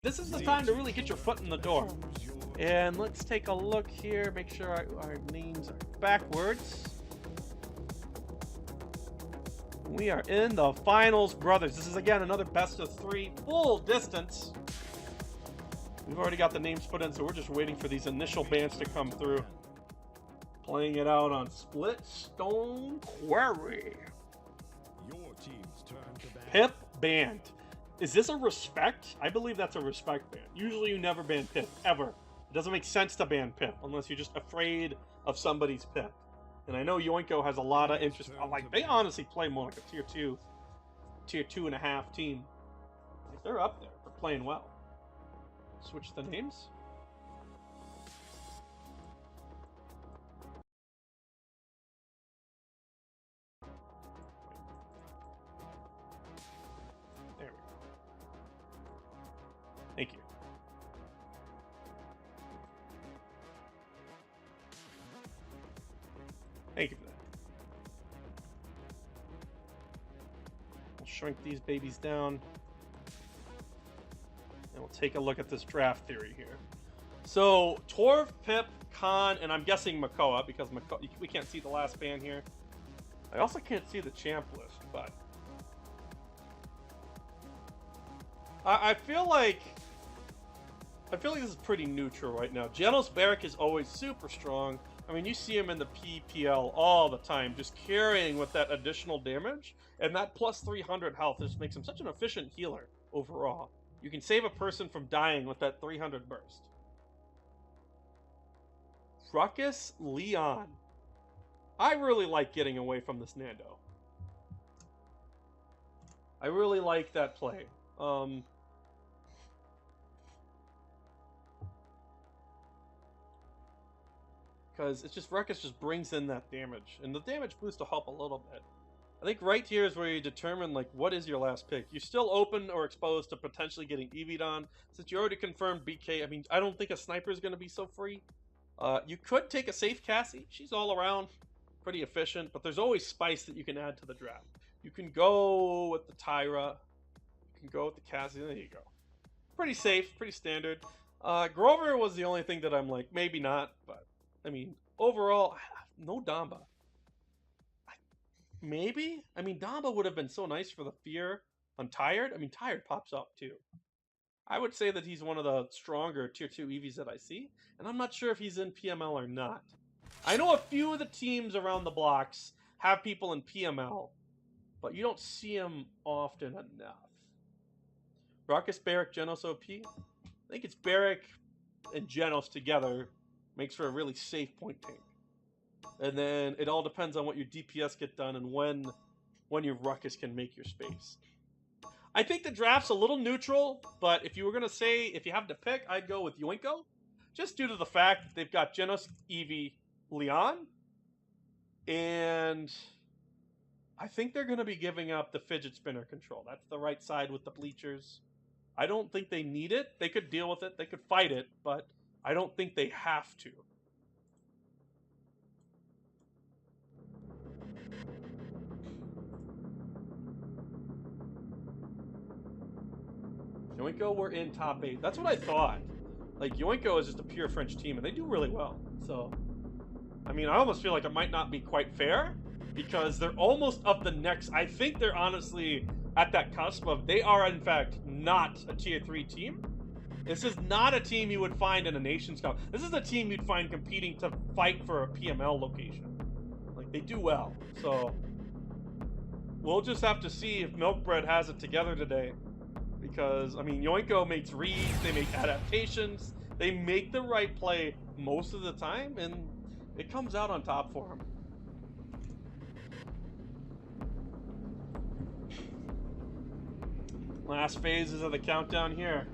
This is the time to really get your foot in the door. And let's take a look here, make sure our names are backwards. We are in the finals, brothers. This is, again, another best of 3, full distance. We've already got the names put in, so we're just waiting for these initial bands to come through. Playing it out on Split Stone Quarry. Your team's turn to ban. Pip banned. Is this a respect? I believe that's a respect ban. Usually you never ban Pip, ever. It doesn't make sense to ban Pip unless you're just afraid of somebody's Pip. And I know Yoinko has a lot of interest. Like, they honestly play more like a tier 2.5 team. Like, they're up there. They're playing well. Switch the names. There we go. Thank you. Thank you for that. We'll shrink these babies down. And we'll take a look at this draft theory here. So, Torv, Pip, Khan, and I'm guessing Makoa, because we can't see the last band here. I also can't see the champ list, but I feel like this is pretty neutral right now. Genos Barrack is always super strong. I mean, you see him in the PPL all the time, just carrying with that additional damage, and that plus 300 health just makes him such an efficient healer overall. You can save a person from dying with that 300 burst. Ruckus Leon. I really like getting away from this Nando. I really like that play. Because it's just Ruckus just brings in that damage, and the damage boost will help a little bit. I think right here is where you determine, like, what is your last pick. You're still open or exposed to potentially getting EV'd on. Since you already confirmed BK, I mean, I don't think a sniper is going to be so free. You could take a safe Cassie. She's all around pretty efficient, but there's always spice that you can add to the draft. You can go with the Tyra. You can go with the Cassie. There you go. Pretty safe, pretty standard. Grover was the only thing that I'm like, maybe not, but I mean, overall, no Damba. Maybe? I mean, Damba would have been so nice for the Fear on Tired. I mean, Tired pops up too. I would say that he's one of the stronger tier 2 EVs that I see, and I'm not sure if he's in PML or not. I know a few of the teams around the blocks have people in PML, but you don't see them often enough. Ruckus, Barrack, Genos OP. I think it's Barrack and Genos together makes for a really safe point tank. And then it all depends on what your DPS get done and when your Ruckus can make your space. I think the draft's a little neutral, but if you were going to say, if you have to pick, I'd go with Yoinko. Just due to the fact that they've got Genos, Eevee, Leon. And I think they're going to be giving up the fidget spinner control. That's the right side with the bleachers. I don't think they need it. They could deal with it. They could fight it, but I don't think they have to. Yoinko were in top 8. That's what I thought. Like, Yoinko is just a pure French team, and they do really well. So, I mean, I almost feel like it might not be quite fair, because they're almost of the next. I think they're honestly at that cusp of, they are, in fact, not a tier 3 team. This is not a team you would find in a Nations Cup. This is a team you'd find competing to fight for a PML location. Like, they do well. So, we'll just have to see if MilkBread has it together today. Because, I mean, Yoinko makes reads, they make adaptations, they make the right play most of the time, and it comes out on top for him. Last phases of the countdown here.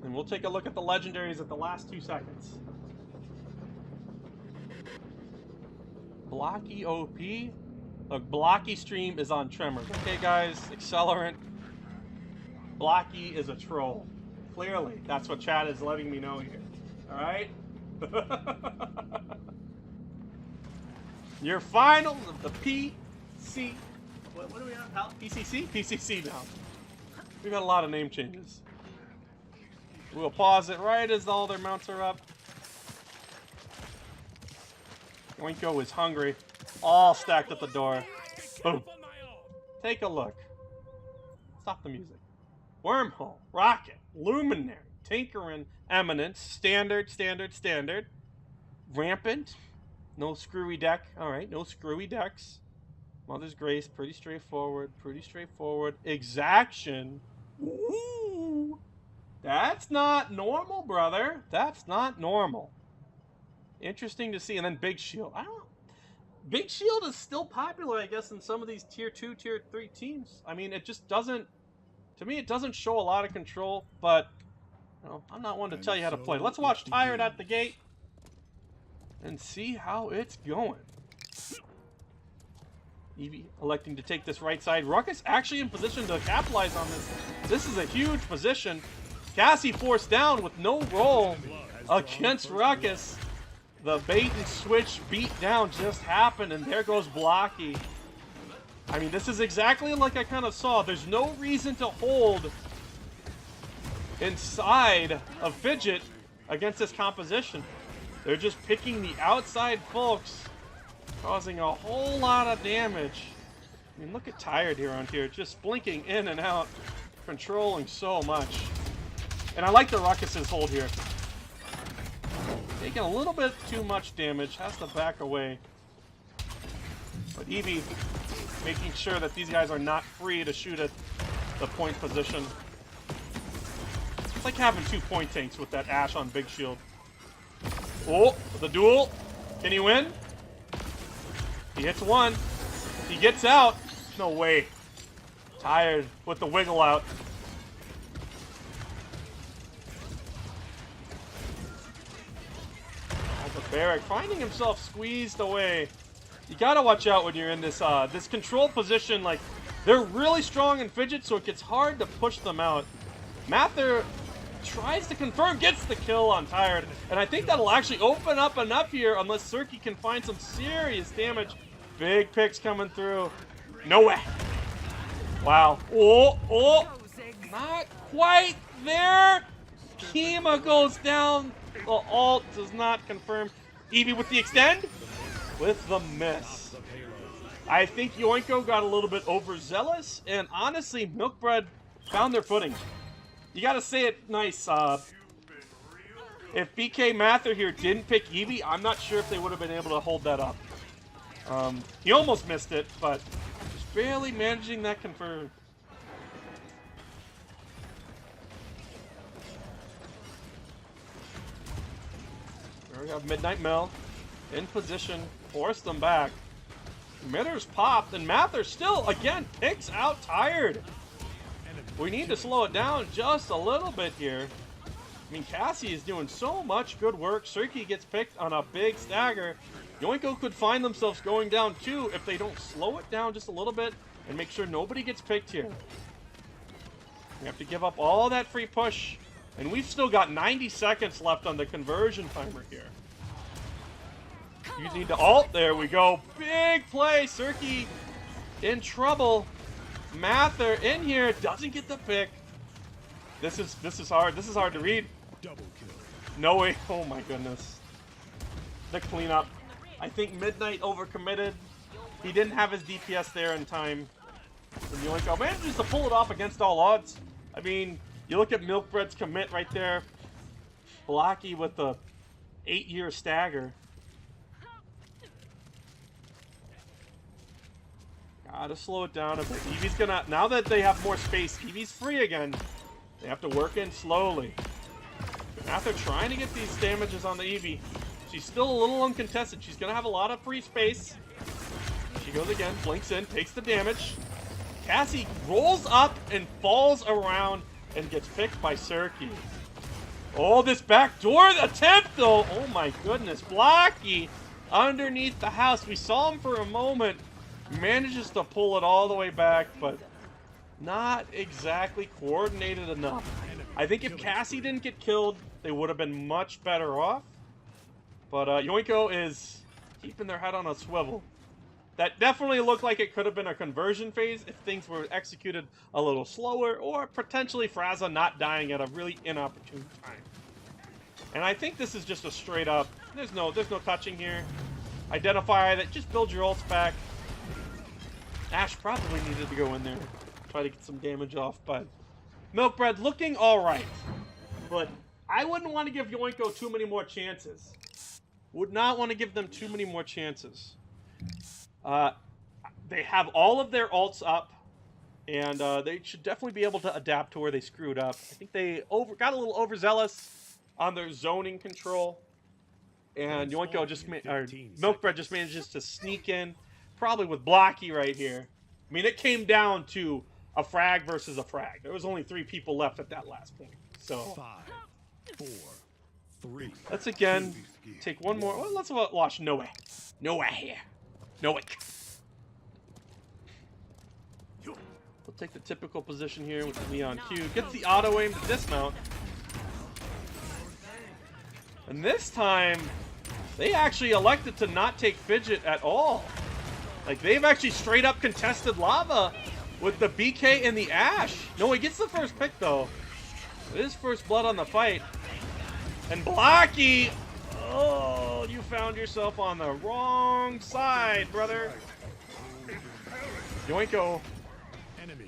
And we'll take a look at the legendaries at the last 2 seconds. Blocky OP. Look, Blocky stream is on Tremors. Okay, guys, Accelerant. Blocky is a troll. Clearly, that's what chat is letting me know here. All right? Your finals of the PC. What do we have? PCC? PCC now. We've got a lot of name changes. We'll pause it right as all their mounts are up. Yoinko is hungry. All stacked at the door. Boom. Take a look. Stop the music. Wormhole, Rocket, Luminary, Tinkerin, Eminence, Standard. Rampant. No screwy deck. Alright, no screwy decks. Mother's Grace, pretty straightforward. Exaction. Ooh. That's not normal, brother. That's not normal. Interesting to see. And then Big Shield. I don't know. Big Shield is still popular, I guess, in some of these tier 2, tier 3 teams. I mean, it just doesn't, to me, it doesn't show a lot of control, but, you know, I'm not one to tell you how to play. Let's watch Tired at the gate and see how it's going. Eevee electing to take this right side. Ruckus actually in position to capitalize on this. This is a huge position. Cassie forced down with no roll against Ruckus. The bait and switch beat down just happened, and there goes Blocky. I mean, this is exactly like I kind of saw. There's no reason to hold inside of Fidget against this composition. They're just picking the outside folks, causing a whole lot of damage. I mean, look at Tired here on here, just blinking in and out, controlling so much. And I like the Ruckus's hold here. Taking a little bit too much damage, has to back away. But Eevee making sure that these guys are not free to shoot at the point position. It's like having 2 point tanks with that Ash on Big Shield. Oh, the duel. Can he win? He hits one. He gets out. No way. Tired with the wiggle out. Barrack finding himself squeezed away. You gotta watch out when you're in this this control position. Like, they're really strong in Fidget, so it gets hard to push them out. Mather tries to confirm, gets the kill on Tired, and I think that'll actually open up enough here unless Cirky can find some serious damage. Big picks coming through. No way. Wow. Oh, not quite there. Kima goes down. The ult does not confirm. Eevee with the extend, with the miss. I think Yoinko got a little bit overzealous, and honestly, MilkBread found their footing. You gotta say it nice. If BK Mather here didn't pick Eevee, I'm not sure if they would have been able to hold that up. He almost missed it, but just barely managing that confirm. We have Midnight Mel in position, force them back. Midder's popped, and Mather still, again, picks out Tired. We need to slow it down just a little bit here. I mean, Cassie is doing so much good work. Cirky gets picked on a big stagger. Yoinko could find themselves going down too if they don't slow it down just a little bit and make sure nobody gets picked here. We have to give up all that free push. And we've still got 90 seconds left on the conversion timer here. You need to ult. There we go. Big play. Cirky in trouble. Mather in here. Doesn't get the pick. This is hard. This is hard to read. Double kill. No way. Oh my goodness. The cleanup. I think Midnight overcommitted. He didn't have his DPS there in time. And Yoinko manages to pull it off against all odds. I mean, you look at MilkBread's commit right there. Blocky with the 8-year stagger. Gotta slow it down a bit. Eevee's gonna, now that they have more space, Eevee's free again. They have to work in slowly. After trying to get these damages on the Eevee, she's still a little uncontested. She's gonna have a lot of free space. She goes again, blinks in, takes the damage. Cassie rolls up and falls around and gets picked by Cirky. Oh, this backdoor attempt, though. Oh, my goodness. Blocky underneath the house. We saw him for a moment. Manages to pull it all the way back, but not exactly coordinated enough. I think if Cassie didn't get killed, they would have been much better off. But Yoinko is... keeping their head on a swivel. That definitely looked like it could have been a conversion phase if things were executed a little slower, or potentially Fraza not dying at a really inopportune time. And I think this is just a straight up, there's no touching here. Identify that, just build your ults back. Ashe probably needed to go in there, try to get some damage off, but MilkBread looking alright. But I wouldn't want to give Yoinko too many more chances. Would not want to give them too many more chances. They have all of their ults up, and they should definitely be able to adapt to where they screwed up. I think they got a little overzealous on their zoning control, and Yoinko just MilkBread just manages to sneak in, probably with Blocky right here. I mean, it came down to a frag versus a frag. There was only 3 people left at that last point. So 5, 4, 3. Let's again take one more. Well, let's watch Noah. Noah here. Noah. We'll take the typical position here with the Neon Q. Gets the auto aim to dismount. And this time, they actually elected to not take Fidget at all. Like, they've actually straight up contested lava with the BK and the Ashe. No, he gets the first pick, though. It is first blood on the fight. And Blocky, oh, you found yourself on the wrong side, brother. Yoinko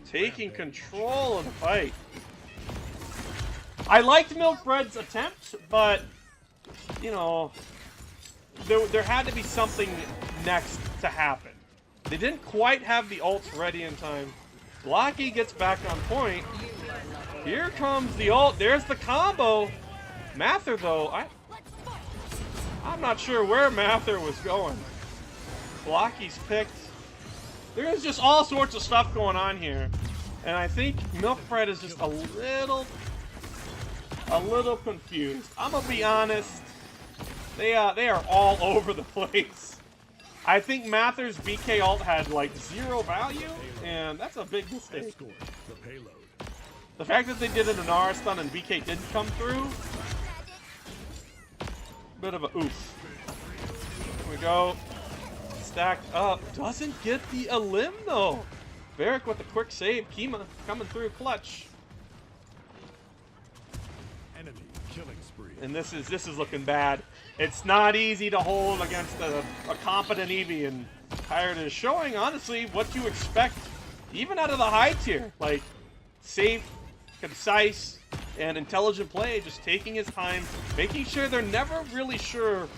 taking control of the fight. I liked MilkBread's attempt, but, you know, there had to be something next to happen. They didn't quite have the ults ready in time. Blocky gets back on point. Here comes the ult. There's the combo. Mather, though, I'm not sure where Mather was going. Blocky's picked. There's just all sorts of stuff going on here. And I think MilkBread is just a little confused. I'm gonna be honest. They are all over the place. I think Mather's BK ult had like 0 value, and that's a big mistake. The fact that they did an Inara stun and BK didn't come through, bit of a oof. Here we go. Stacked up. Doesn't get the elim though. Varric with a quick save. Kima coming through clutch. Enemy killing spree. And this is looking bad. It's not easy to hold against a competent Eevee, and Tired is showing honestly what you expect even out of the high tier. Like, safe, concise, and intelligent play, just taking his time, making sure they're never really sure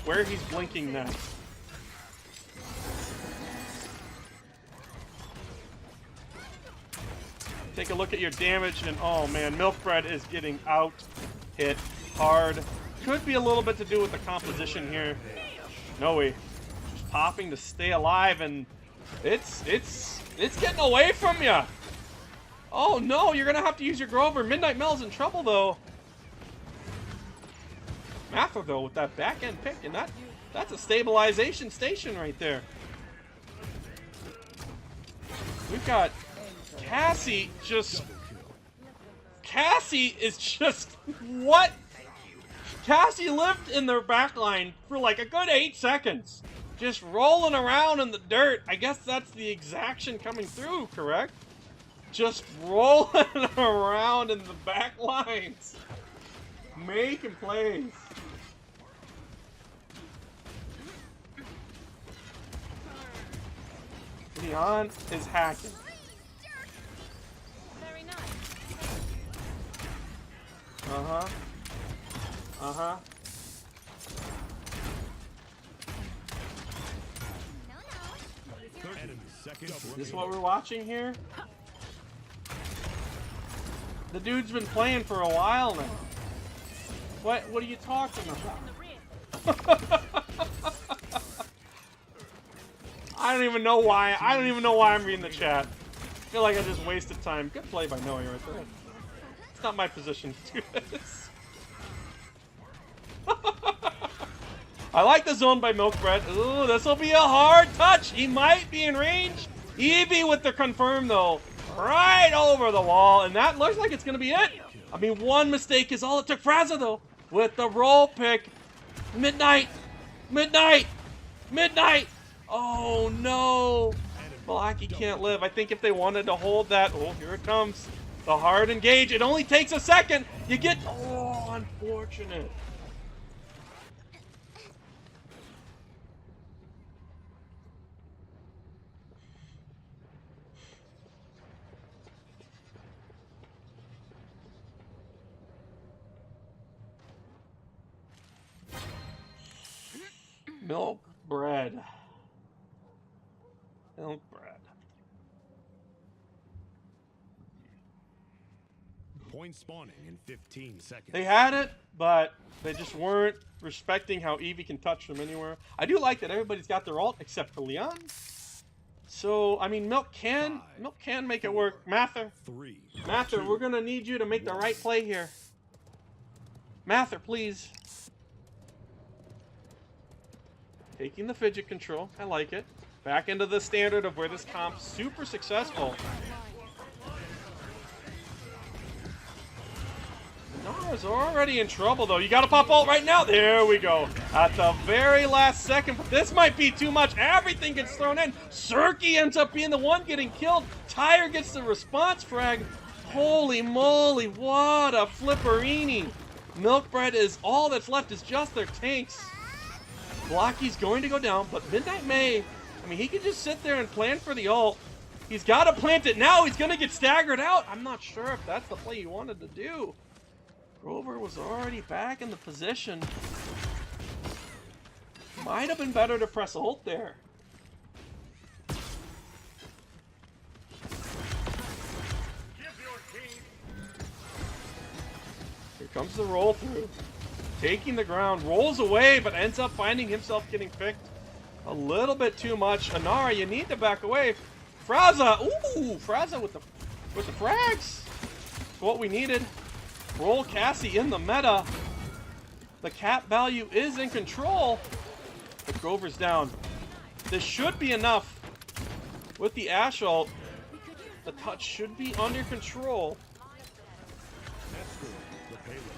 where he's blinking next. Take a look at your damage, and oh man, MilkBread is getting out hit hard. Could be a little bit to do with the composition here. Noe just popping to stay alive, and it's getting away from you. Oh no, you're gonna have to use your Grover. Midnight Mel's in trouble though. Mather though with that back end pick, and that's a stabilization station right there. We've got Cassie is just what? Cassie lived in their backline for like a good 8 seconds. Just rolling around in the dirt. I guess that's the exaction coming through, correct? Just rolling around in the back lines. Making plays. Leon is hacking. Uh-huh. Uh-huh. Is this what we're watching here? The dude's been playing for a while now. What are you talking about? I don't even know why I'm reading the chat. I feel like I just wasted time. Good play by Noe right there. It's not my position to do this. I like the zone by MilkBread. Ooh, this will be a hard touch. He might be in range. Eevee with the confirm though. Right over the wall. And that looks like it's going to be it. I mean, one mistake is all it took. Fraza though with the roll pick. Midnight. Midnight! Oh no! Blocky can't live. I think if they wanted to hold that, oh, here it comes. The hard engage. It only takes a second. You get, oh, unfortunate. Milk bread. Milk bread. Point spawning in 15 seconds. They had it, but they just weren't respecting how Eevee can touch them anywhere. I do like that everybody's got their ult except for Leon. So, I mean, Milk can make it work. Mather, we're gonna need you to make the right play here. Mather, please. Taking the fidget control. I like it. Back into the standard of where this comp's super successful. Nara's already in trouble, though. You gotta pop ult right now. There we go. At the very last second. But this might be too much. Everything gets thrown in. Surky ends up being the one getting killed. Tyre gets the response frag. Holy moly, what a flipperini. MilkBread is all that's left is just their tanks. Blocky's going to go down, but Midnight May, I mean, he could just sit there and plan for the ult. He's got to plant it now. He's going to get staggered out. I'm not sure if that's the play he wanted to do. Grover was already back in the position. Might have been better to press ult there. Here comes the roll through. Taking the ground, rolls away, but ends up finding himself getting picked a little bit too much. Anara, you need to back away. Fraza, ooh, Fraza with the frags. It's what we needed. Roll Cassie in the meta. The cap value is in control, but Grover's down. This should be enough. With the Ash ult, the touch should be under control.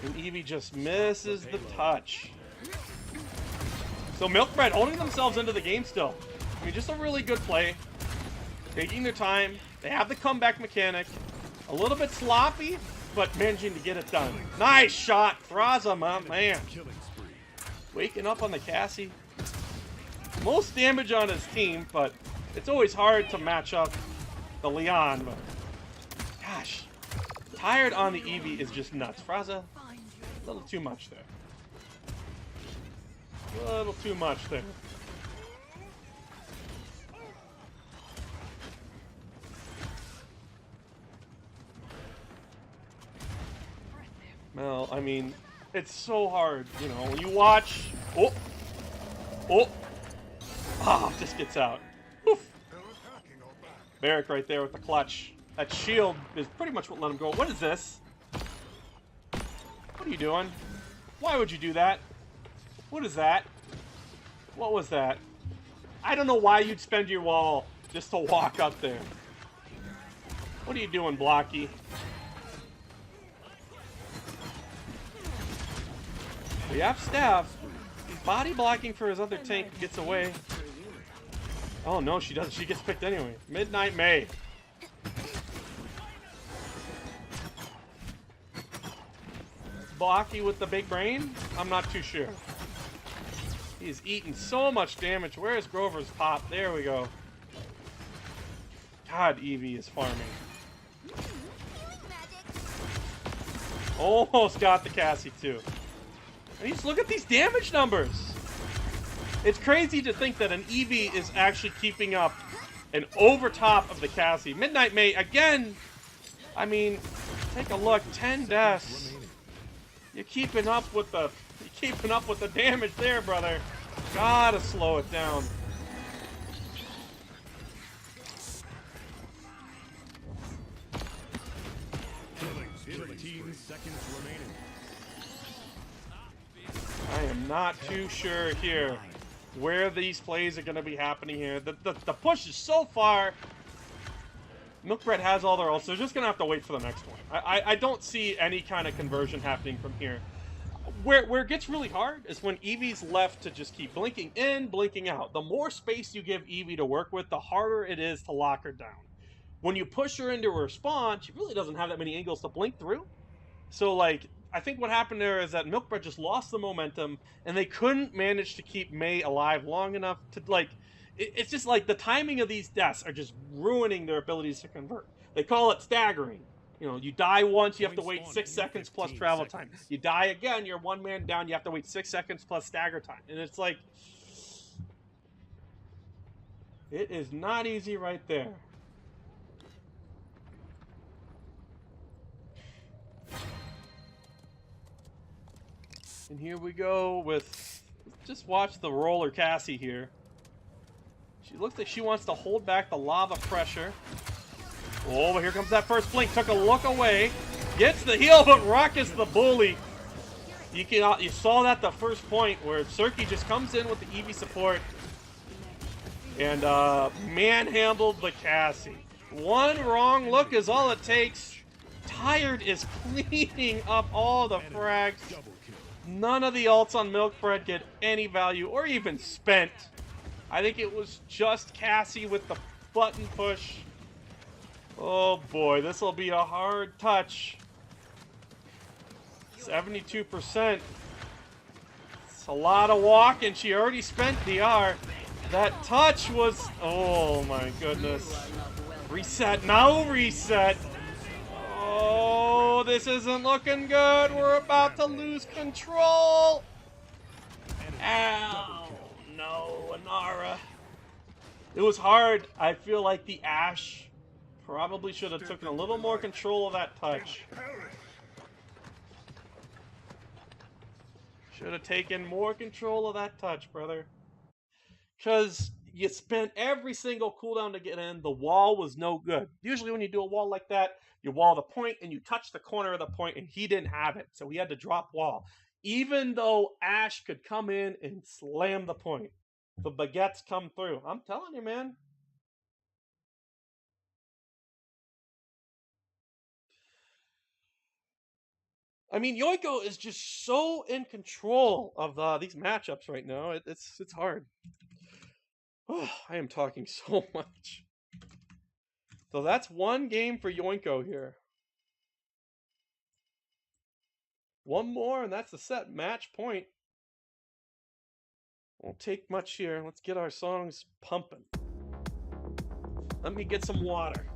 And Eevee just misses the touch. So MilkBread holding themselves into the game still. I mean, just a really good play. Taking their time. They have the comeback mechanic. A little bit sloppy, but managing to get it done. Nice shot, Fraza, my man. Waking up on the Cassie. Most damage on his team, but it's always hard to match up the Leon. But gosh, tired on the Eevee is just nuts. Fraza, a little too much there. A little too much there. Well, I mean, it's so hard, you know, when you watch. Just gets out. Oof. Barrack right there with the clutch. That shield is pretty much what let him go. What is this? What are you doing? Why would you do that? What is that? What was that? I don't know why you'd spend your wall just to walk up there. What are you doing, Blocky? We have Staff. He's body blocking for his other tank who gets away. Oh no, she doesn't. She gets picked anyway. Midnight May. Blocky with the big brain? I'm not too sure. He's eating so much damage. Where is Grover's pop? There we go. God, Eevee is farming. Almost got the Cassie too. And just look at these damage numbers. It's crazy to think that an Eevee is actually keeping up and over top of the Cassie. Midnight May, again, I mean, take a look, 10 deaths. You're keeping up with the damage there, brother. Gotta slow it down. Killing 15 seconds remaining. I am not too sure here where these plays are going to be happening here. The push is so far. MilkBread has all their ults. They're just going to have to wait for the next one. I don't see any kind of conversion happening from here. where it gets really hard is when Eevee's left to just keep blinking in, blinking out. The more space you give Eevee to work with, the harder it is to lock her down. When you push her into her spawn, she really doesn't have that many angles to blink through. So, like, I think what happened there is that MilkBread just lost the momentum, and they couldn't manage to keep Mei alive long enough to, like, it's just like the timing of these deaths are just ruining their abilities to convert. They call it staggering. You know, you die once, you have to wait 6 seconds plus travel time. You die again, you're one man down, you have to wait 6 seconds plus stagger time. And it's like, it is not easy right there. And here we go with, just watch the roller Cassie here. She looks like she wants to hold back the lava pressure. Oh, but here comes that first blink. Took a look away. Gets the heal, but Ruckus the bully. You saw that the first point where Cirky just comes in with the Eevee support and manhandled the Cassie. One wrong look is all it takes. Tired is cleaning up all the frags. None of the ults on MilkBread get any value or even spent. I think it was just Cassie with the button push. Oh boy, this will be a hard touch. 72%. It's a lot of walking. She already spent DR. That touch was... Oh my goodness. Reset. Now reset. Oh, this isn't looking good. We're about to lose control. Ow. No, Inara. It was hard. I feel like the Ashe probably should have taken a little more control of that touch. Should have taken more control of that touch, brother. Because you spent every single cooldown to get in. The wall was no good. Usually when you do a wall like that, you wall the point and you touch the corner of the point, and he didn't have it. So he had to drop wall. Even though Ashe could come in and slam the point. The baguettes come through. I'm telling you, man. I mean, Yoinko is just so in control of these matchups right now. It's hard. Oh, I am talking so much. So that's one game for Yoinko here. One more, and that's the set match point. Won't take much here. Let's get our songs pumping. Let me get some water.